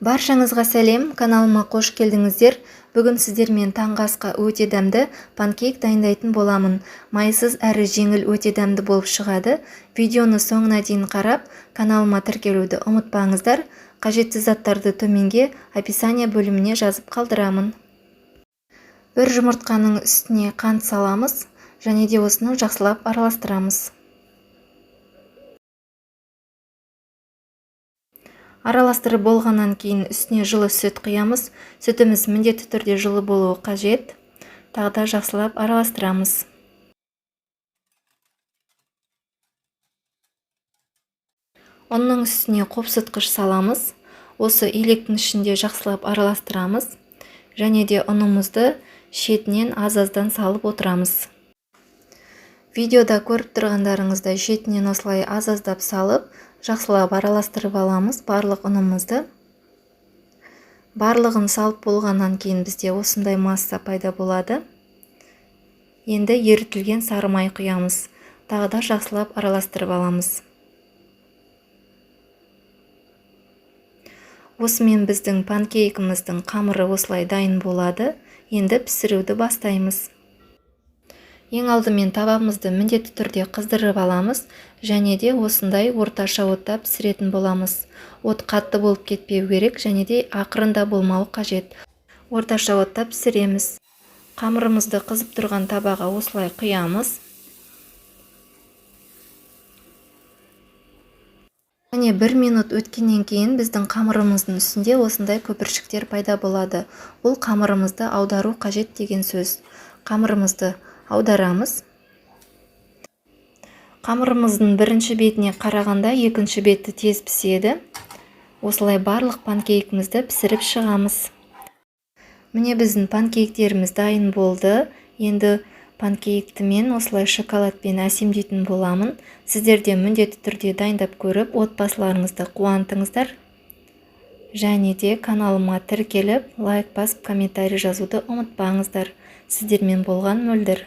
Баршаңызға сәлем, каналыма қош келдіңіздер. Бүгін сіздермен таңғы асқа өте дәмді панкейк дайындайтын боламын. Майсыз әрі жеңіл өте дәмді болып шығады. Видеоны соңына дейін қарап, каналыма тіркелуді ұмытпаңыздар. Қажетті заттарды төменге описание бөліміне жазып қалдырамын. Бір жұмыртқаның үстіне қант саламыз және де осыны жақсылап араластырамыз. Араластырып болғаннан кейін үстіне жылы сүт құямыз. Сүтіміз міндетті түрде жылы болуы қажет. Тағы да жақсылап араластырамыз. Оның үстіне қопсытқыш саламыз. Осы илектің ішінде жақсылап араластырамыз. Және де ұнымызды шетінен аз-аздан салып отырамыз. Видеода көріп тұрғандарыңыздай шетінен осылай аз-аздап салып, жақсылап араластырып аламыз барлық ұнымызды. Барлығын салып болғаннан кейін бізде осындай масса пайда болады. Енді ерітілген сары май құямыз. Тағы да жақсылап араластырып аламыз. Осымен біздің панкейкіміздің қамыры осылай дайын болады. Енді пісіруді бастаймыз. Ең алдымен табамызды міндетті түрде қыздырып аламыз, және де осындай орташа отта пісіретін боламыз. От қатты болып кетпеу керек, және де ақырында болмауы қажет. Орташа отта пісіреміз. Қамырымызды қызып тұрған табаға осылай құямыз. Және 1 минут өткеннен кейін біздің қамырымыздың үстінде осындай көпіршіктер пайда болады. Бұл қамырымызды аудару қажет деген сөз. Қамырымызды аударамыз. Қамырымыздың бірінші бетіне қарағанда екінші беті тез піседі. Осылай барлық панкейкімізді пісіріп шығамыз. Міне біздің панкейктеріміз дайын болды. Енді панкейкті мен осылай шоколадпен әсемдейтін боламын. Сіздер де міндетті түрде дайындап көріп, отбасыларыңызды қуантыңыздар. Және де каналыма тіркеліп, лайк басып, комментарий жазуды ұмытпаңыздар. Сіздермен болған Мөлдір.